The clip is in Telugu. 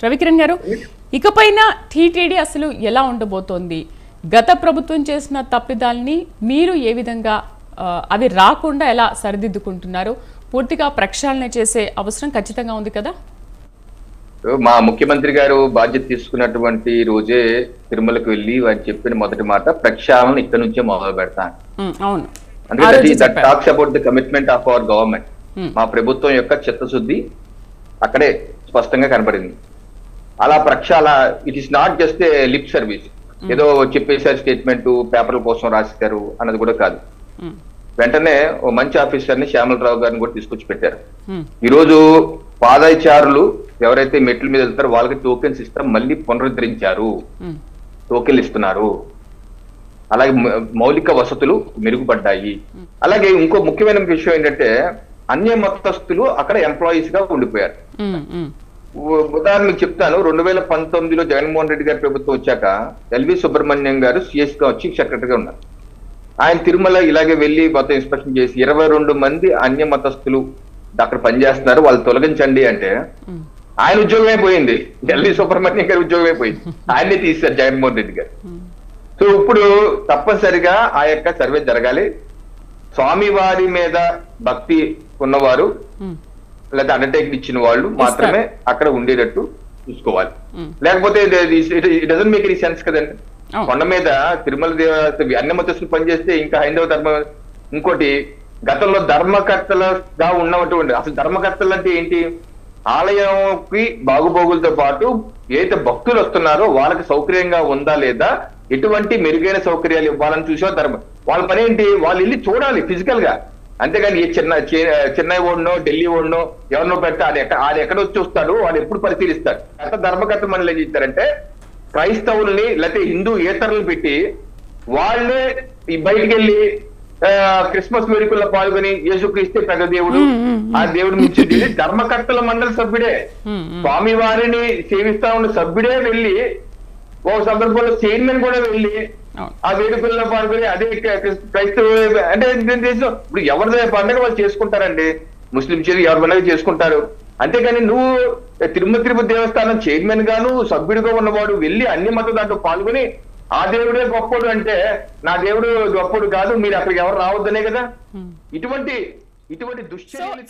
రవికిరణ్ గారు, ఇకపైన టీటీడీ అసలు ఎలా ఉండబోతోంది? గత ప్రభుత్వం చేసిన తప్పిదాల్ని మీరు ఏ విధంగా అవి రాకుండా ఎలా సరిదిద్దుకుంటున్నారు? పూర్తిగా ప్రక్షాళన చేసే అవసరం ఖచ్చితంగా ఉంది కదా? మా ముఖ్యమంత్రి గారు బాధ్యత తీసుకున్నటువంటి రోజే తిరుమలకు వెళ్ళి వారు చెప్పిన మొదటి మాట ప్రక్షాళన ఇక్కడ నుంచే మొదలు పెడతాను. అవును, అందుకే that talks about the commitment of our government. మా ప్రభుత్వం యొక్క చిత్తశుద్ధి అక్కడే స్పష్టంగా కనబడింది. అలా ప్రక్షాళన it is not just a lip service, ఏదో చెప్పేసారు స్టేట్మెంట్ పేపర్ల కోసం రాశారు అన్నది కూడా కాదు. వెంటనే ఓ మంచి ఆఫీసర్ ని శ్యామలరావు గారిని కూడా తీసుకొచ్చి పెట్టారు. ఈ రోజు పాదచారులు ఎవరైతే మెట్ల మీద వెళ్తారో వాళ్ళకి టోకెన్స్ ఇస్తారు, మళ్ళీ పునరుద్ధరించారు, టోకెన్లు ఇస్తున్నారు. అలాగే మౌలిక వసతులు మెరుగుపడ్డాయి. అలాగే ఇంకో ముఖ్యమైన విషయం ఏంటంటే అన్య మతస్థులు అక్కడ ఎంప్లాయీస్ గా ఉండిపోయారు. ఉదాహరణకు చెప్తాను, 2019లో జగన్మోహన్ రెడ్డి గారి ప్రభుత్వం వచ్చాక ఎల్వి సుబ్రహ్మణ్యం గారు సిఎస్ గా వచ్చి సెక్రటరీగా ఉన్నారు. ఆయన తిరుమల ఇలాగే వెళ్లి మొత్తం ఇన్స్పెక్షన్ చేసి 22 మంది అన్య మతస్థులు అక్కడ పనిచేస్తున్నారు, వాళ్ళు తొలగించండి అంటే ఆయన ఉద్యోగమే పోయింది, ఎల్వి సుబ్రహ్మణ్యం గారి ఉద్యోగమే పోయింది. ఆయన్నే తీశారు జగన్మోహన్ రెడ్డి గారు. సో ఇప్పుడు తప్పనిసరిగా ఆ యొక్క సర్వే జరగాలి. స్వామివారి మీద భక్తి ఉన్నవారు లేదా అండర్టేకింగ్ ఇచ్చిన వాళ్ళు మాత్రమే అక్కడ ఉండేటట్టు చూసుకోవాలి. లేకపోతే it doesn't make any sense కదండి. కొండ మీద తిరుమల దేవ అన్ని మతస్థులు పనిచేస్తే ఇంకా హైందవ ధర్మం. ఇంకోటి, గతంలో ధర్మకర్తలుగా ఉన్నటువంటి, అసలు ధర్మకర్తలు అంటే ఏంటి? ఆలయంకి బాగుబోగులతో పాటు ఏదైతే భక్తులు వస్తున్నారో వాళ్ళకి సౌకర్యంగా ఉందా లేదా, ఎటువంటి మెరుగైన సౌకర్యాలు ఇవ్వాలని చూసే ధర్మం. వాళ్ళ పని ఏంటి? వాళ్ళు వెళ్ళి చూడాలి ఫిజికల్ గా. అంతేగాని చెన్నై ఓడినో ఢిల్లీ ఓడినో ఎవరినో పెడితే ఆడు ఎక్కడ వచ్చి వస్తాడు, వాడు ఎప్పుడు పరిశీలిస్తాడు. గత ధర్మకర్త మనల్ని ఏం చేస్తారంటే క్రైస్తవుల్ని లేకపోతే హిందూ ఏతరులను పెట్టి వాళ్ళే బయటికి వెళ్ళి క్రిస్మస్ వేడుకల్లో పాల్గొని యేసుక్రీస్తే పెద్ద దేవుడు, ఆ దేవుడు మించింది. ధర్మకర్తల మండలి సభ్యుడే, స్వామి వారిని సేవిస్తా ఉన్న సభ్యుడే వెళ్ళి ఓ సందర్భంలో చైర్మన్ కూడా వెళ్ళి ఆ వేడుకల్లో పాల్గొని అదే క్రైస్తవ అంటే ఇప్పుడు ఎవరి పండుగ వాళ్ళు చేసుకుంటారండి. ముస్లింస్ ఎవరి పండుగ చేసుకుంటారు. అంతేగాని నువ్వు తిరుపతి దేవస్థానం చైర్మన్ గాను సభ్యుడిగా ఉన్నవాడు వెళ్ళి అన్ని మత దాంట్లో పాల్గొని ఆ దేవుడే గొప్పడు అంటే నా దేవుడు గొప్పడు కాదు, మీరు అక్కడికి ఎవరు రావద్దనే కదా. ఇటువంటి దుశ్చర్యలు